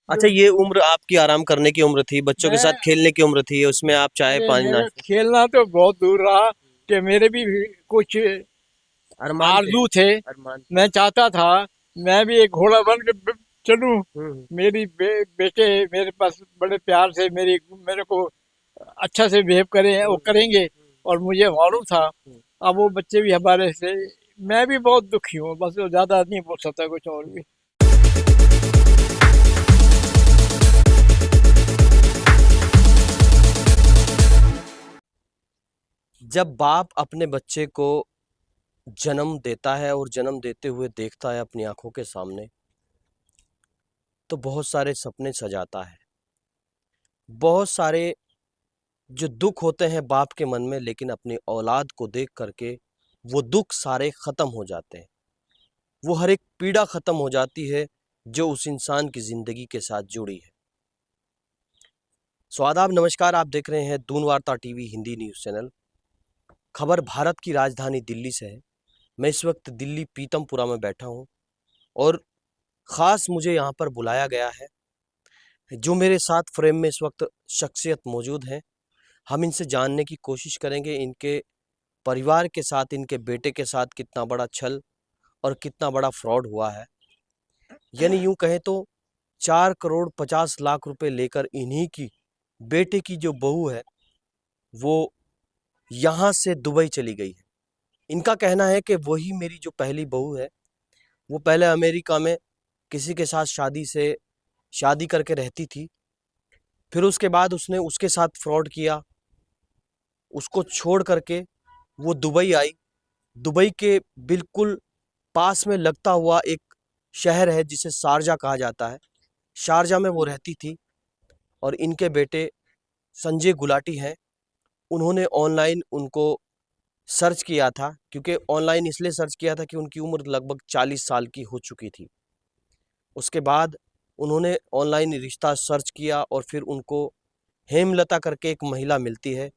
अच्छा, ये उम्र आपकी आराम करने की उम्र थी, बच्चों के मैं साथ खेलने की उम्र थी, उसमें आप चाय अरे पानी मेरा नाश्ता। खेलना तो बहुत दूर रहा कि मेरे भी कुछ अरमान थे। आरजू थे। अरमान थे। मैं चाहता था मैं भी एक घोड़ा बन के चलूं। हम्म। मेरी बेटे मेरे पास बड़े प्यार से मेरे को अच्छा से बिहेव करें, वो हम्म। करेंगे। और मुझे मालूम था हम्म। अब वो बच्चे भी हमारे से। मैं भी बहुत दुखी हूँ, बस वो ज्यादा नहीं बोल सकता कुछ और भी। जब बाप अपने बच्चे को जन्म देता है और जन्म देते हुए देखता है अपनी आंखों के सामने, तो बहुत सारे सपने सजाता है। बहुत सारे जो दुख होते हैं बाप के मन में, लेकिन अपनी औलाद को देख करके वो दुख सारे खत्म हो जाते हैं। वो हर एक पीड़ा खत्म हो जाती है जो उस इंसान की जिंदगी के साथ जुड़ी है। आदाब, नमस्कार। आप देख रहे हैं दून वार्ता टीवी हिंदी न्यूज चैनल। खबर भारत की राजधानी दिल्ली से है। मैं इस वक्त दिल्ली पीतमपुरा में बैठा हूँ और खास मुझे यहाँ पर बुलाया गया है। जो मेरे साथ फ्रेम में इस वक्त शख्सियत मौजूद है, हम इनसे जानने की कोशिश करेंगे इनके परिवार के साथ, इनके बेटे के साथ कितना बड़ा छल और कितना बड़ा फ्रॉड हुआ है। यानी यूं कहें तो 4 करोड़ 50 लाख रुपए लेकर इन्हीं की बेटे की जो बहू है वो यहाँ से दुबई चली गई है। इनका कहना है कि वही मेरी जो पहली बहू है, वो पहले अमेरिका में किसी के साथ शादी करके रहती थी। फिर उसके बाद उसने उसके साथ फ्रॉड किया, उसको छोड़ करके वो दुबई आई। दुबई के बिल्कुल पास में लगता हुआ एक शहर है जिसे शारजा कहा जाता है। शारजा में वो रहती थी और इनके बेटे संजय गुलाटी हैं। उन्होंने ऑनलाइन उनको सर्च किया था, क्योंकि ऑनलाइन इसलिए सर्च किया था कि उनकी उम्र लगभग 40 साल की हो चुकी थी। उसके बाद उन्होंने ऑनलाइन रिश्ता सर्च किया और फिर उनको हेमलता करके एक महिला मिलती है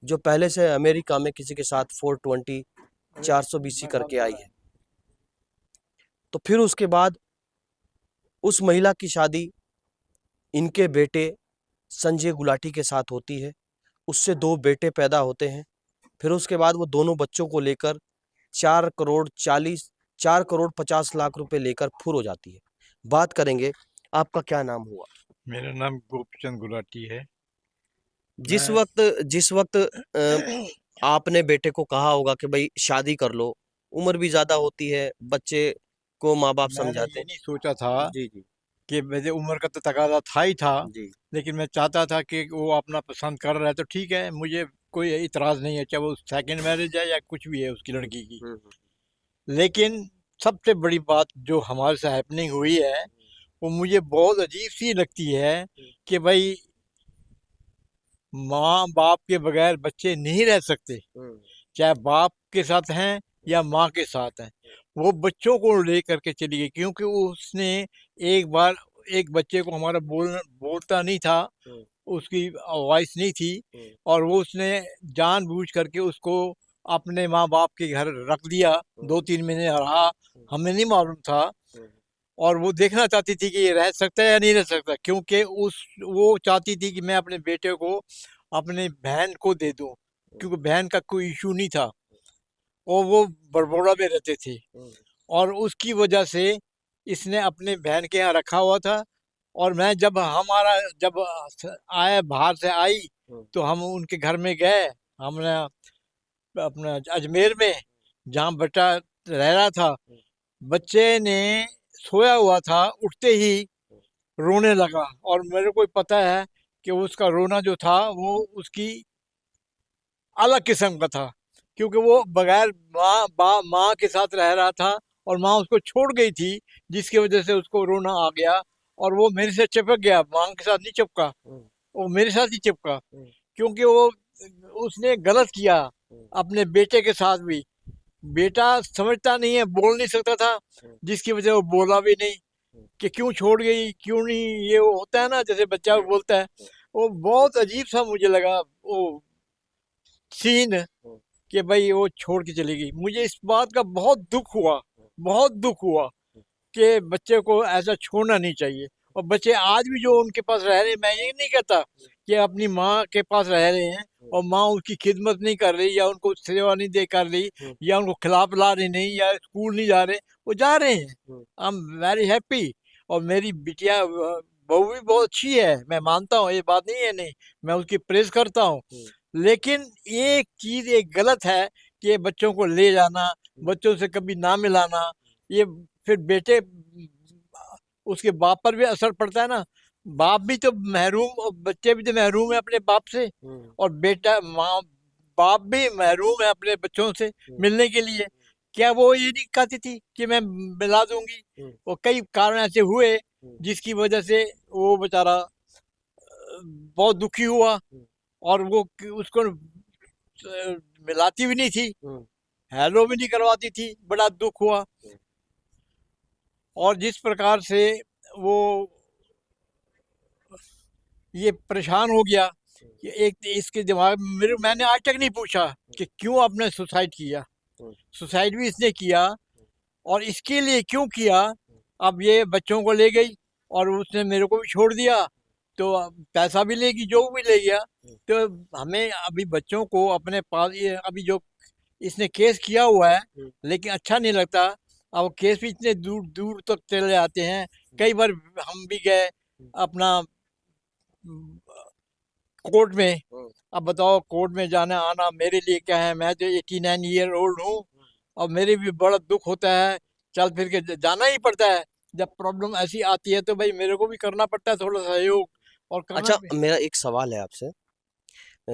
जो पहले से अमेरिका में किसी के साथ 420 420 करके आई है। तो फिर उसके बाद उस महिला की शादी इनके बेटे संजय गुलाटी के साथ होती है। उससे दो बेटे पैदा होते हैं। फिर उसके बाद वो दोनों बच्चों को लेकर 4 करोड़ 50 लाख रुपए लेकर फुर हो जाती है। बात करेंगे, आपका क्या नाम हुआ? मेरा नाम गोपीचंद गुलाटी है। जिस मैं वक्त जिस वक्त आपने बेटे को कहा होगा कि भाई शादी कर लो, उम्र भी ज्यादा होती है, बच्चे को माँ बाप मैंने समझाते ये हैं। नहीं सोचा था जी जी। कि मेरे उम्र का तो तकाजा था ही था। जी। लेकिन मैं चाहता था कि वो अपना पसंद कर रहा है तो ठीक है, मुझे कोई इतराज़ नहीं है, चाहे वो सेकंड मैरिज है या कुछ भी है उसकी हम्म। लड़की की। हम्म। लेकिन सबसे बड़ी बात जो हमारे साथ हैपनिंग हुई है वो मुझे बहुत अजीब सी लगती है कि भाई माँ बाप के बगैर बच्चे नहीं रह सकते। हम्म। चाहे बाप के साथ हैं या माँ के साथ हैं, वो बच्चों को लेकर के चली गई क्योंकि उसने एक बार एक बच्चे को हमारा बोलता नहीं था, हम्म। उसकी वॉइस नहीं थी। हम्म। और वो उसने जानबूझ करके उसको अपने माँ बाप के घर रख दिया। हम्म। 2-3 महीने रहा, हम्म। हमें नहीं मालूम था। हम्म। और वो देखना चाहती थी कि ये रह सकता है या नहीं रह सकता, क्योंकि उस वो चाहती थी कि मैं अपने बेटे को अपने बहन को दे दूं, क्योंकि बहन का कोई इशू नहीं था और वो बड़बोड़ा में रहते थे। हम्म। और उसकी वजह से इसने अपने बहन के यहाँ रखा हुआ था। और मैं जब आए बाहर से आई हम्म। तो हम उनके घर में गए। हमने अपना अजमेर में जहाँ बेटा रह रहा था, बच्चे ने सोया हुआ था, उठते ही रोने लगा। और मेरे को पता है कि उसका रोना जो था वो उसकी अलग किस्म का था, क्योंकि वो बगैर माँ के साथ रह रहा था और माँ उसको छोड़ गई थी, जिसकी वजह से उसको रोना आ गया। और वो मेरे से चिपक गया, माँ के साथ नहीं चिपका, हम्म। वो मेरे साथ ही चिपका। हम्म। क्योंकि वो उसने गलत किया हम्म। अपने बेटे के साथ भी। बेटा समझता नहीं है, बोल नहीं सकता था, हम्म। जिसकी वजह वो बोला भी नहीं हम्म। कि क्यों छोड़ गई क्यों नहीं। ये वो होता है ना, जैसे बच्चा बोलता है। वो बहुत अजीब सा मुझे लगा वो सीन, हम्म। कि भाई वो छोड़ के चली गई। मुझे इस बात का बहुत दुख हुआ, बहुत दुख हुआ कि बच्चे को ऐसा छोड़ना नहीं चाहिए। और बच्चे आज भी जो उनके पास रह रहे हैं, मैं ये नहीं कहता कि अपनी माँ के पास रह रहे हैं और माँ उसकी खिदमत नहीं कर रही या उनको सेवा नहीं दे कर रही या उनको खिला पिला रही नहीं या स्कूल नहीं जा रहे, वो जा रहे हैं। I am very happy. और मेरी बिटिया बहू भी बहुत अच्छी है, मैं मानता हूँ, ये बात नहीं है, नहीं, मैं उसकी प्रेज करता हूँ। लेकिन एक चीज एक गलत है कि ये बच्चों को ले जाना, बच्चों से कभी ना मिलाना, ये फिर बेटे उसके बाप पर भी असर पड़ता है ना। बाप भी तो महरूम और बच्चे भी तो महरूम है अपने बाप से, और बेटा माँ बाप भी महरूम है अपने बच्चों से मिलने के लिए। क्या वो ये नहीं कहती थी कि मैं मिला दूंगी? और कई कारण ऐसे हुए जिसकी वजह से वो बेचारा बहुत दुखी हुआ और वो उसको मिलाती भी नहीं थी, हेलो भी नहीं करवाती थी, बड़ा दुख हुआ। और जिस प्रकार से वो ये परेशान हो गया कि एक इसके दिमाग में मैंने आज तक नहीं पूछा कि क्यों आपने सुसाइड किया, सुसाइड भी इसने किया और इसके लिए क्यों किया। अब ये बच्चों को ले गई और उसने मेरे को भी छोड़ दिया, तो पैसा भी लेगी, जो भी ले गया। तो हमें अभी बच्चों को अपने पास, ये अभी जो इसने केस किया हुआ है, लेकिन अच्छा नहीं लगता। अब केस भी इतने दूर दूर तक चले जाते हैं। कई बार हम भी गए अपना कोर्ट में। अब बताओ, कोर्ट में जाना आना मेरे लिए क्या है, मैं तो 89 ईयर ओल्ड हूँ और मेरे भी बड़ा दुख होता है, चल फिर के जाना ही पड़ता है। जब प्रॉब्लम ऐसी आती है तो भाई मेरे को भी करना पड़ता है थोड़ा सहयोग, और करना अच्छा, भी। मेरा एक सवाल है आपसे।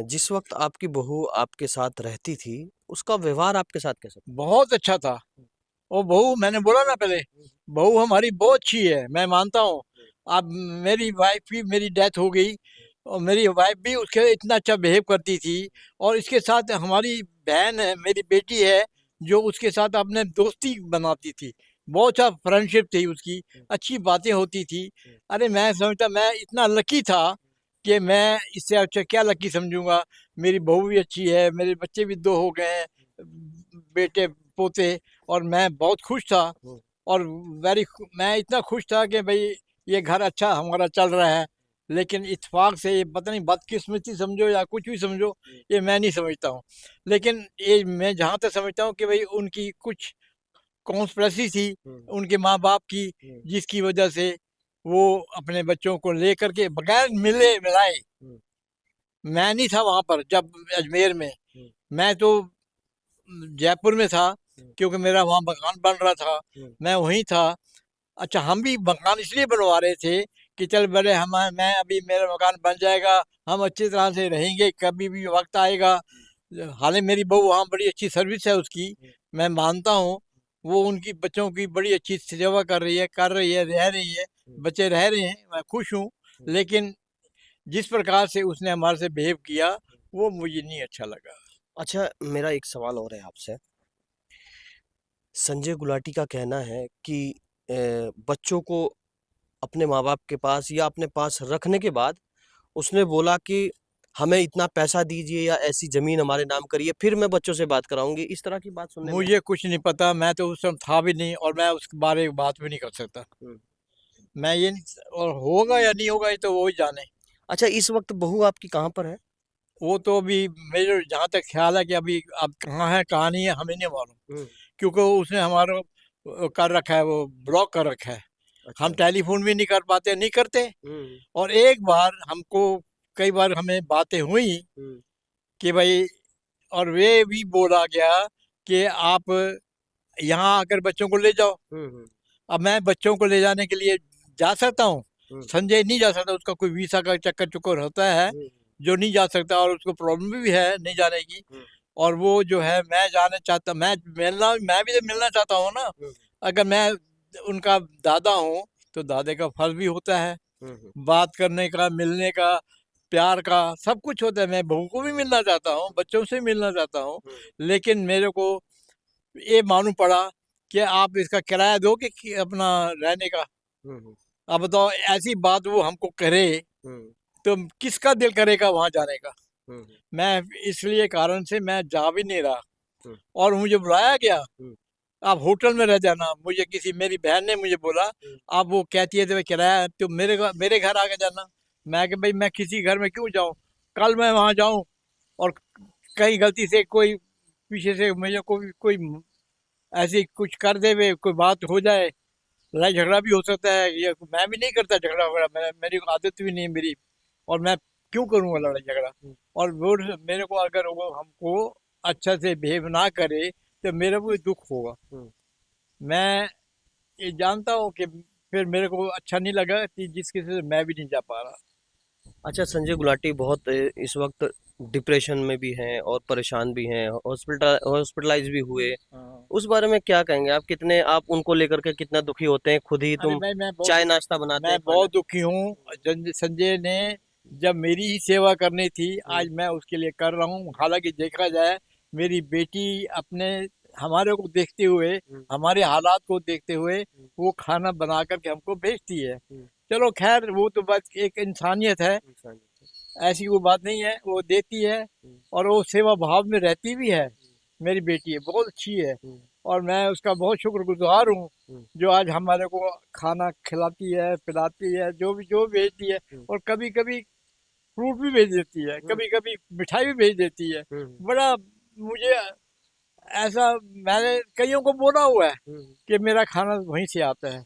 जिस वक्त आपकी बहू आपके साथ रहती थी, उसका व्यवहार आपके साथ कैसा था? बहुत अच्छा था। वो बहू, मैंने बोला ना पहले, बहू हमारी बहुत अच्छी है, मैं मानता हूँ। अब मेरी वाइफ की मेरी डेथ हो गई और मेरी वाइफ भी उसके इतना अच्छा बिहेव करती थी। और इसके साथ हमारी बहन है, मेरी बेटी है, जो उसके साथ अपने दोस्ती बनाती थी, बहुत अच्छा फ्रेंडशिप थी उसकी, अच्छी बातें होती थी। अरे मैं समझता मैं इतना लकी था कि मैं इससे अच्छा क्या लकी समझूंगा। मेरी बहू भी अच्छी है, मेरे बच्चे भी 2 हो गए हैं, बेटे पोते, और मैं बहुत खुश था। और मैं इतना खुश था कि भाई ये घर अच्छा हमारा चल रहा है। लेकिन इत्तेफाक से ये पता नहीं बदकिस्मती समझो या कुछ भी समझो, ये मैं नहीं समझता हूँ। लेकिन ये मैं जहाँ तक समझता हूँ कि भाई उनकी कुछ कॉन्स्पिरेसी थी उनके माँ बाप की, जिसकी वजह से वो अपने बच्चों को लेकर के बगैर मिले मिलाए। मैं नहीं था वहां पर जब अजमेर में, मैं तो जयपुर में था, क्योंकि मेरा वहाँ मकान बन रहा था, मैं वहीं था। अच्छा, हम भी मकान इसलिए बनवा रहे थे कि चल बड़े हम, मैं अभी मेरा मकान बन जाएगा, हम अच्छी तरह से रहेंगे, कभी भी वक्त आएगा। हालांकि मेरी बहू वहाँ बड़ी अच्छी सर्विस है उसकी, मैं मानता हूँ, वो उनकी बच्चों की बड़ी अच्छी सेवा कर रही है, रह रही है, बच्चे रह रहे हैं, मैं खुश हूँ। लेकिन जिस प्रकार से उसने हमारे से बिहेव किया, वो मुझे नहीं अच्छा लगा। अच्छा, मेरा एक सवाल और है आपसे। संजय गुलाटी का कहना है कि बच्चों को अपने माँ-बाप के पास या अपने पास रखने के बाद उसने बोला कि हमें इतना पैसा दीजिए या ऐसी ज़मीन हमारे नाम करिए, फिर मैं बच्चों से बात कराऊँगी। इस तरह की बात सुनने में आई। मुझे कुछ नहीं पता, मैं तो उस समय था भी नहीं और मैं उसके बारे में बात भी नहीं कर सकता। हुँ। मैं ये नहीं, और होगा या नहीं होगा ये तो वो ही जाने। अच्छा, इस वक़्त बहू आपकी कहाँ पर है? वो तो अभी मेरे जहाँ तक ख्याल है कि अभी अब कहाँ है कहाँ नहीं है हमें नहीं मालूम, हुँ। क्योंकि उसने हमारा कर रखा है, वो ब्लॉक कर रखा है। हम अच्छा। टेलीफोन भी नहीं कर पाते, नहीं करते। हुँ, और एक बार हमको, कई बार हमें बातें हुई हुँ, कि भाई, और वे भी बोला गया कि आप यहाँ आकर बच्चों को ले जाओ। हुँ, हुँ, अब मैं बच्चों को ले जाने के लिए जा सकता हूँ, हुँ, संजय नहीं जा सकता, उसका कोई वीसा का चक्कर चुक्कर होता है हुँ, जो नहीं जा सकता, और उसको प्रॉब्लम भी है नहीं जाने की। हुँ, और वो जो है, मैं जाना चाहता, मैं भी तो मिलना चाहता हूँ ना। हुँ, अगर मैं उनका दादा हूँ तो दादे का फर्ज भी होता है, हुँ, हुँ, बात करने का, मिलने का, प्यार का, सब कुछ होता है। मैं बहू को भी मिलना चाहता हूँ, बच्चों से मिलना चाहता हूँ। हुँ, लेकिन मेरे को ये मालूम पड़ा कि आप इसका किराया दो कि अपना रहने का। हुँ, हुँ, अब बताओ, ऐसी बात वो हमको करे हुँ, तो किसका दिल करेगा वहां जाने का। हुँ, मैं इसलिए कारण से मैं जा भी नहीं रहा। हुँ, और मुझे बुलाया गया, हुँ, आप होटल में रह जाना। मुझे किसी मेरी बहन ने मुझे बोला, आप वो कहती है तो किराया तो मेरे घर आके जाना। मैं कि भाई मैं किसी घर में क्यों जाऊं, कल मैं वहां जाऊं और कहीं गलती से कोई पीछे से मुझे कोई ऐसी कुछ कर दे, वे कोई बात हो जाए, लड़ाई झगड़ा भी हो सकता है। ये मैं भी नहीं करता झगड़ा वगड़ा, मेरी आदत भी नहीं है मेरी, और मैं क्यों करूंगा लड़ाई झगड़ा। और वो मेरे को अगर वो हमको अच्छा से बिहेव ना करे तो मेरे को भी दुख होगा। मैं ये जानता हूँ कि फिर मेरे को अच्छा नहीं लगा कि जिसकी वजह से मैं भी नहीं जा पा रहा। अच्छा, संजय गुलाटी बहुत इस वक्त डिप्रेशन में भी हैं और परेशान भी हैं, हॉस्पिटलाइज भी हुए। हाँ। उस बारे में क्या कहेंगे आप? कितने आप उनको लेकर के कितना दुखी होते हैं? खुद ही अरे तुम भाई चाय नाश्ता बनाते मैं हैं, खाना। बहुत दुखी हूँ। संजय ने जब मेरी ही सेवा करनी थी, आज मैं उसके लिए कर रहा हूँ। हालांकि देखा जाए, मेरी बेटी अपने हमारे को देखते हुए, हमारे हालात को देखते हुए वो खाना बना करके हमको भेजती है। चलो खैर, वो तो बस एक इंसानियत है, ऐसी वो बात नहीं है, वो देती है और वो सेवा भाव में रहती भी है। मेरी बेटी है, बहुत अच्छी है, और मैं उसका बहुत शुक्रगुजार हूँ जो आज हमारे को खाना खिलाती है, पिलाती है, जो भेजती है। और कभी कभी फ्रूट भी भेज देती है, कभी कभी मिठाई भी भेज देती है। बड़ा मुझे ऐसा, मैंने कईयों को बोला हुआ है कि मेरा खाना वहीं से आता है।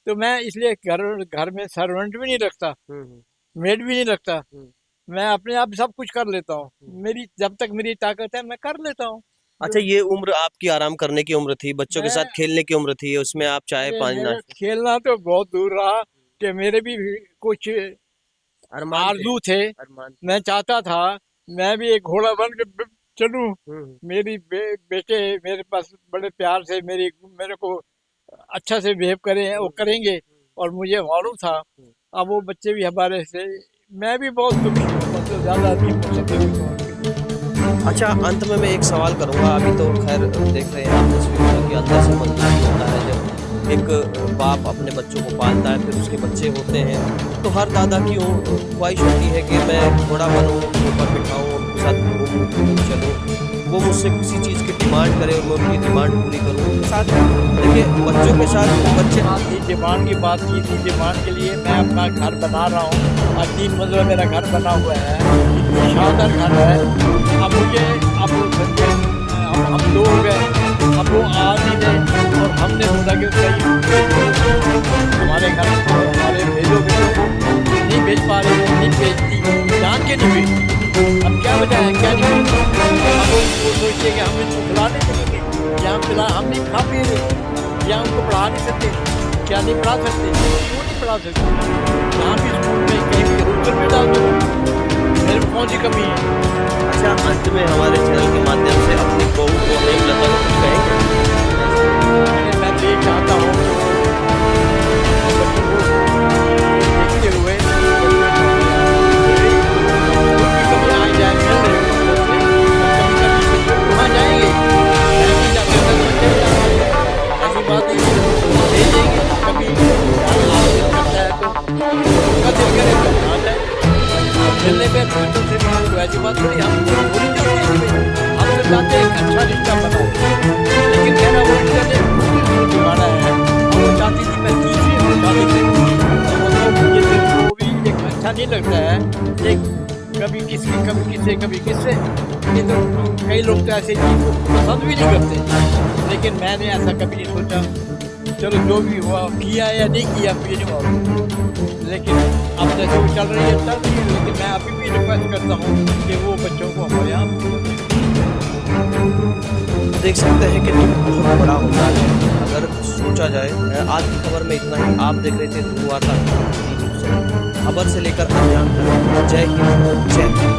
तो मैं इसलिए घर घर में सर्वेंट भी नहीं रखता, मेड भी नहीं रखता। मैं अपने आप सब कुछ कर लेता हूँ। मेरी जब तक मेरी ताकत है मैं कर लेता हूँ। अच्छा, ये उम्र आपकी आराम करने की उम्र थी, बच्चों के मैं साथ खेलने की उम्र थी, उसमें आप चाय अरे पानी मेरा नाश्ता। खेलना तो बहुत दूर रहा कि मेरे भी कुछ अरमान थे। आरजू थे। अरमान। मैं चाहता था मैं भी एक घोड़ा बन के चलूं। हम्म। मेरी बेटे मेरे पास बड़े प्यार से मेरे को अच्छा से बिहेव करें, वो करेंगे, और मुझे मालूम था। अब वो बच्चे भी हमारे से, मैं भी बहुत दुखी हूँ, मतलब ज्यादा नहीं बोल सकते। अच्छा, अंत में मैं एक सवाल करूंगा। अभी तो खैर देख रहे हैं आप तस्वीरों की, अंदर से मन दुखी होता है जब एक बाप अपने बच्चों को पालता है, फिर उसके बच्चे होते हैं। तो हर दादा की ख्वाहिश होती है कि मैं घोड़ा बनूं, उनके ऊपर बिठाऊं, उनके साथ घूमूं चलूं। वो मुझसे किसी चीज़ की डिमांड करे और मैं उनकी डिमांड पूरी करूं। उनके साथ देखिए, बच्चों के साथ बच्चे। आपकी डिमांड की बात की थी, डिमांड के लिए मैं अपना घर बना रहा हूँ। आज 3 मंजिला मेरा घर बना हुआ है, इतनी शानदार घर है। अब मुझे अब हम लोग हैं, अब वो आ नहीं रहे, और हमने बोला कि हमारे घर हमारे भेजोगे, नहीं भेज पा रहे हैं, नहीं भेजती, जान के नहीं भेजती। अब क्या वजह है, क्या नहीं भेजती? अब वो सोचिए कि हम इनको खिला नहीं सकेंगे, या हम नहीं खा पी रहे, या उनको पढ़ा नहीं सकते, क्या नहीं पढ़ा सकते, क्यों नहीं पढ़ा सकते? यहाँ भी स्कूल में कहीं भी होटल में डाल दो, मेरे में कौन सी कमी है? अच्छा, अंत में हमारे चैनल के माध्यम से अपनी बहू को नहीं लता कुछ कहेंगे? मैं तो ये चाहता हूँ कि बच्चों को देखते हुए उनकी कभी आ जाए, मिल रहे हो वहाँ जाएंगे। मैं नहीं चाहता था कि बच्चे जाएं, ऐसी बात नहीं है, भेजेंगे। कभी करता है तो उनका दिल करे तो वहाँ जाए। अब मिलने पे बच्चों से मिलने तो ऐसी बात थोड़ी, हम थोड़ी चाहते हैं कि हम तो चाहते हैं एक अच्छा रिश्ता बनाए। लेकिन कहना वो रिश्ता ने दिवाना है, और वो चाहती थी मैं तीसरी शादी करूँ। तो मुझे दिल को भी एक अच्छा नहीं लगता है, एक कभी कभी किससे। ये तो कई लोग तो ऐसे चीज को पसंद भी नहीं करते, लेकिन मैंने ऐसा कभी नहीं सोचा। चलो जो भी हुआ, किया या नहीं किया मुझे नहीं मालूम, लेकिन अब जैसे वो चल रही है चल रही है। लेकिन मैं अभी भी रिक्वेस्ट करता हूँ कि वो बच्चों को हमारे यहाँ देख सकते हैं कि दुख बहुत बड़ा होता है अगर सोचा जाए। आज की खबर में इतना ही। आप देख रहे थे ध्रुव वार्ता, खबर से लेकर अभियान तक। जय हिंद, जय हिंद।